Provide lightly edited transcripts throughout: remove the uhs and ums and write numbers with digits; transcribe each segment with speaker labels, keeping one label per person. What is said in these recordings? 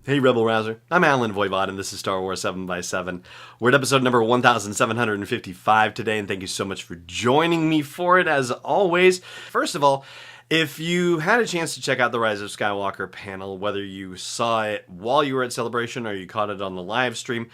Speaker 1: Hey Rebel Rouser, I'm Alan Voivod and this is Star Wars 7x7. We're at episode number 1755 today and thank you so much for joining me for it as always. First of all, if you had a chance to check out the Rise of Skywalker panel, whether you saw it while you were at Celebration or you caught it on the live stream,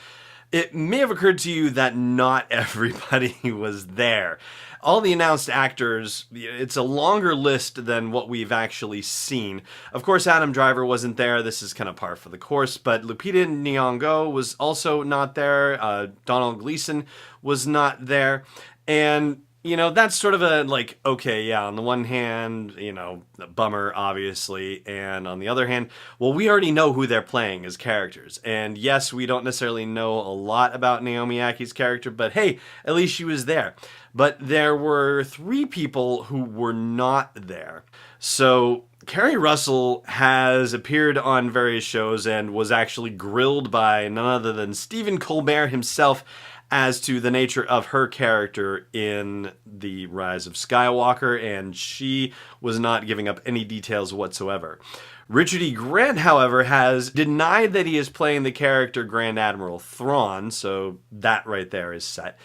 Speaker 1: it may have occurred to you that not everybody was there. All the announced actors, it's a longer list than what we've actually seen. Of course, Adam Driver wasn't there. This is kind of par for the course. But Lupita N'yongo was also not there. Domhnall Gleeson was not there. And, you know, that's sort of a, like, okay, yeah, on the one hand, you know, a bummer, obviously. And on the other hand, well, we already know who they're playing as characters. And yes, we don't necessarily know a lot about Naomi Ackie's character, but hey, at least she was there. But there were three people who were not there. So Keri Russell has appeared on various shows and was actually grilled by none other than Stephen Colbert himself as to the nature of her character in the Rise of Skywalker, and she was not giving up any details whatsoever. Richard E. Grant, however, has denied that he is playing the character Grand Admiral Thrawn, so that right there is set.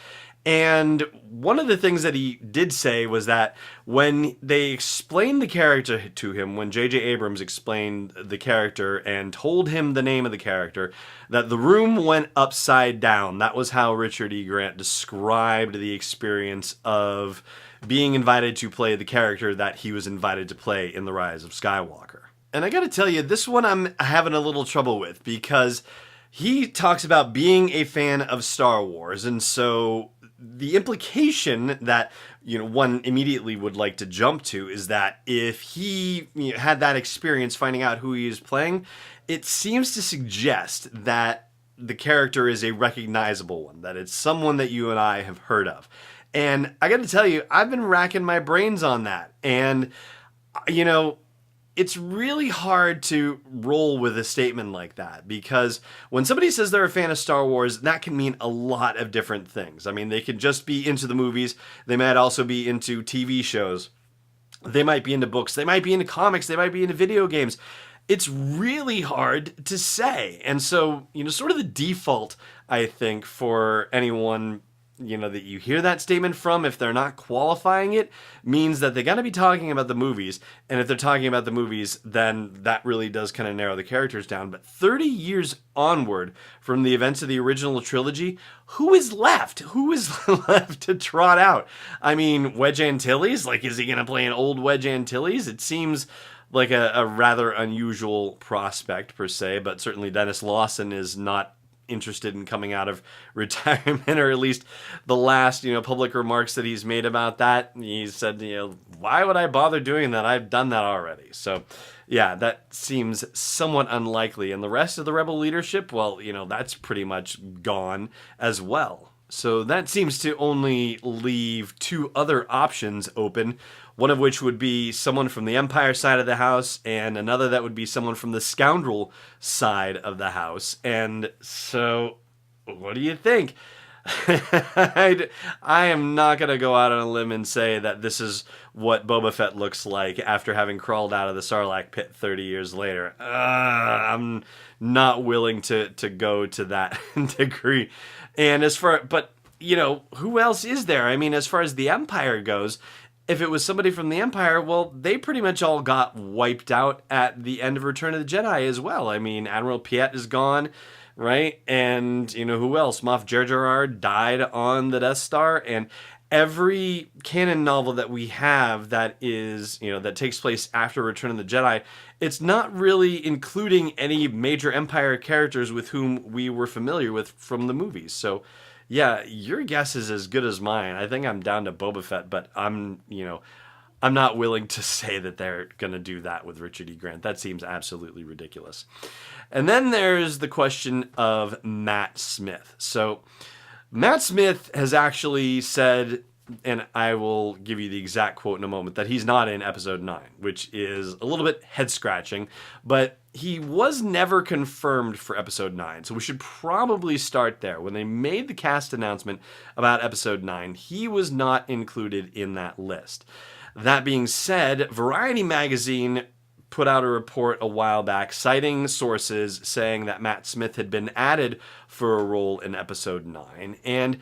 Speaker 1: And one of the things that he did say was that when they explained the character to him, when J.J. Abrams explained the character and told him the name of the character, that the room went upside down. That was how Richard E. Grant described the experience of being invited to play the character that he was invited to play in The Rise of Skywalker. And I gotta tell you, this one I'm having a little trouble with because he talks about being a fan of Star Wars, and so the implication that, you know, one immediately would like to jump to is that if he had that experience finding out who he is playing, it seems to suggest that the character is a recognizable one, that it's someone that you and I have heard of. And I got to tell you, I've been racking my brains on that. And, you know, it's really hard to roll with a statement like that because when somebody says they're a fan of Star Wars, that can mean a lot of different things. I mean, they could just be into the movies. They might also be into TV shows. They might be into books. They might be into comics. They might be into video games. It's really hard to say. And so, you know, sort of the default, I think, for anyone, you know, that you hear that statement from, if they're not qualifying it, means that they got to be talking about the movies. And if they're talking about the movies, then that really does kind of narrow the characters down. But 30 years onward from the events of the original trilogy, who is left? Who is left to trot out? I mean, Wedge Antilles? Like, is he going to play an old Wedge Antilles? It seems like a rather unusual prospect per se, but certainly Dennis Lawson is not interested in coming out of retirement, or at least the last, you know, public remarks that he's made about that. He said, you know, why would I bother doing that? I've done that already. So yeah, that seems somewhat unlikely. And the rest of the Rebel leadership, well, you know, that's pretty much gone as well. So that seems to only leave two other options open, one of which would be someone from the Empire side of the house, and another that would be someone from the Scoundrel side of the house. And so, what do you think? I am not going to go out on a limb and say that this is what Boba Fett looks like after having crawled out of the Sarlacc pit 30 years later. I'm not willing to go to that degree. And but, you know, who else is there? I mean, as far as the Empire goes, if it was somebody from the Empire, well, they pretty much all got wiped out at the end of Return of the Jedi as well. I mean, Admiral Piet is gone, right? And, you know, who else? Moff Jerjerrod died on the Death Star, and every canon novel that we have that is, you know, that takes place after Return of the Jedi, it's not really including any major Empire characters with whom we were familiar with from the movies. So, yeah, your guess is as good as mine. I think I'm down to Boba Fett, but I'm not willing to say that they're going to do that with Richard E. Grant. That seems absolutely ridiculous. And then there's the question of Matt Smith. So Matt Smith has actually said, and I will give you the exact quote in a moment, that he's not in episode 9, which is a little bit head-scratching, but he was never confirmed for episode 9, so we should probably start there. When they made the cast announcement about episode 9, he was not included in that list. That being said, Variety magazine put out a report a while back citing sources saying that Matt Smith had been added for a role in episode 9. And,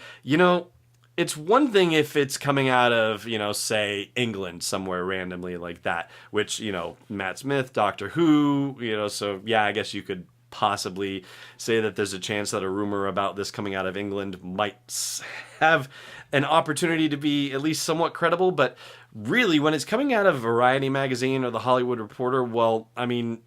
Speaker 1: it's one thing if it's coming out of, say, England somewhere randomly like that, which, Matt Smith, Doctor Who, so yeah, I guess you could possibly say that there's a chance that a rumor about this coming out of England might have an opportunity to be at least somewhat credible. But really, when it's coming out of Variety magazine or the Hollywood Reporter, well, I mean,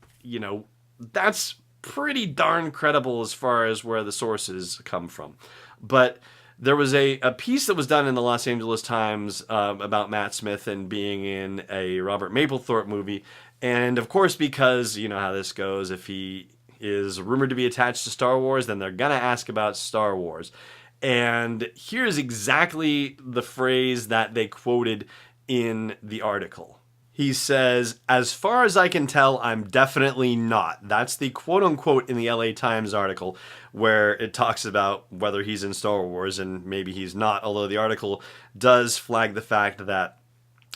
Speaker 1: that's pretty darn credible as far as where the sources come from. But there was a piece that was done in the Los Angeles Times about Matt Smith and being in a Robert Mapplethorpe movie. And of course, because you know how this goes, if he is rumored to be attached to Star Wars, then they're going to ask about Star Wars. And here's exactly the phrase that they quoted in the article. He says, "As far as I can tell, I'm definitely not." That's the quote-unquote in the LA Times article where it talks about whether he's in Star Wars, and maybe he's not, although the article does flag the fact that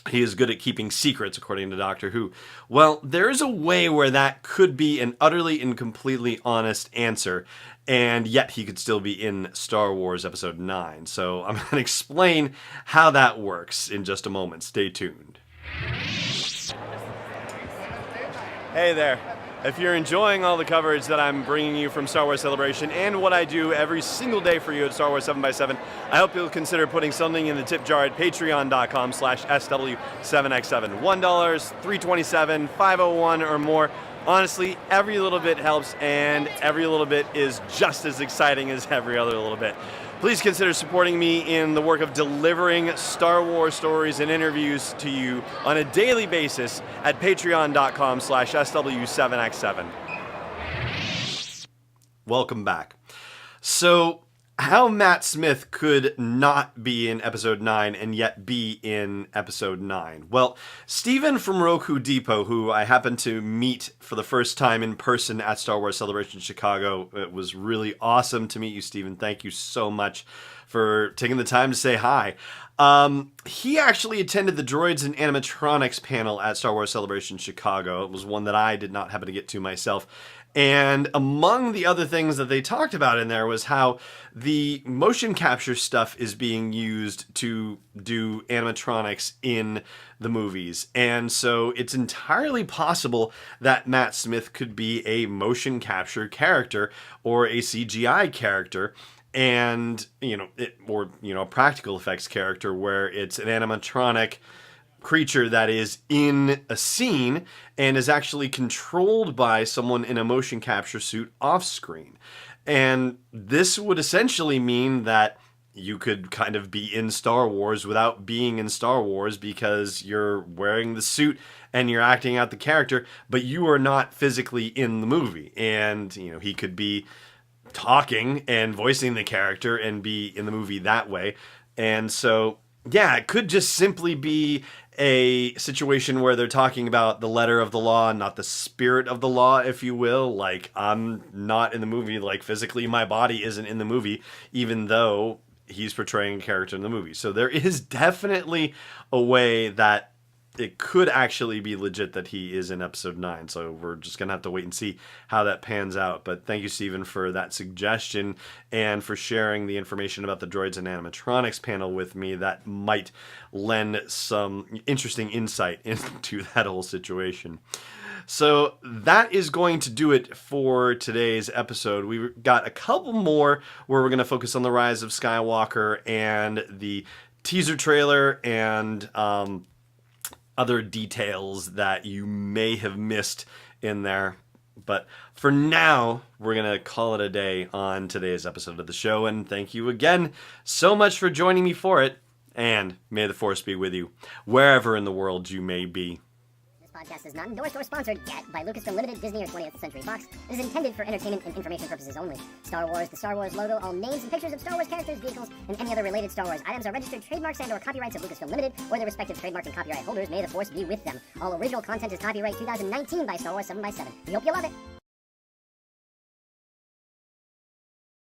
Speaker 1: he is good at keeping secrets, according to Doctor Who. Well, there is a way where that could be an utterly and completely honest answer, and yet he could still be in Star Wars Episode 9. So I'm going to explain how that works in just a moment. Stay tuned. Hey there. If you're enjoying all the coverage that I'm bringing you from Star Wars Celebration and what I do every single day for you at Star Wars 7x7, I hope you'll consider putting something in the tip jar at patreon.com/SW7x7. $1, $3.27, $5.01 or more. Honestly, every little bit helps, and every little bit is just as exciting as every other little bit. Please consider supporting me in the work of delivering Star Wars stories and interviews to you on a daily basis at patreon.com/SW7x7. Welcome back. So, how Matt Smith could not be in Episode 9 and yet be in Episode 9? Well, Steven from Roku Depot, who I happened to meet for the first time in person at Star Wars Celebration Chicago. It was really awesome to meet you, Steven. Thank you so much for taking the time to say hi. He actually attended the Droids and Animatronics panel at Star Wars Celebration Chicago. It was one that I did not happen to get to myself. And among the other things that they talked about in there was how the motion capture stuff is being used to do animatronics in the movies. And so it's entirely possible that Matt Smith could be a motion capture character or a CGI character, and, a practical effects character where it's an animatronic creature that is in a scene and is actually controlled by someone in a motion capture suit off screen. And this would essentially mean that you could kind of be in Star Wars without being in Star Wars, because you're wearing the suit and you're acting out the character, but you are not physically in the movie. And, he could be talking and voicing the character and be in the movie that way. And so, yeah, it could just simply be a situation where they're talking about the letter of the law, not the spirit of the law, if you will. Like, I'm not in the movie, like physically my body isn't in the movie, even though he's portraying a character in the movie. So there is definitely a way that it could actually be legit that he is in Episode 9. So we're just going to have to wait and see how that pans out. But thank you, Stephen, for that suggestion and for sharing the information about the Droids and Animatronics panel with me. That might lend some interesting insight into that whole situation. So that is going to do it for today's episode. We've got a couple more where we're going to focus on the Rise of Skywalker and the teaser trailer and other details that you may have missed in there. But for now, we're going to call it a day on today's episode of the show. And thank you again so much for joining me for it. And may the Force be with you, wherever in the world you may be.
Speaker 2: This podcast is not endorsed or sponsored yet by Lucasfilm Limited, Disney, or 20th Century Fox. It is intended for entertainment and information purposes only. Star Wars, the Star Wars logo, all names and pictures of Star Wars characters, vehicles, and any other related Star Wars items are registered trademarks and/or copyrights of Lucasfilm Limited or their respective trademark and copyright holders. May the Force be with them. All original content is copyright 2019 by Star Wars 7x7. We hope you love it.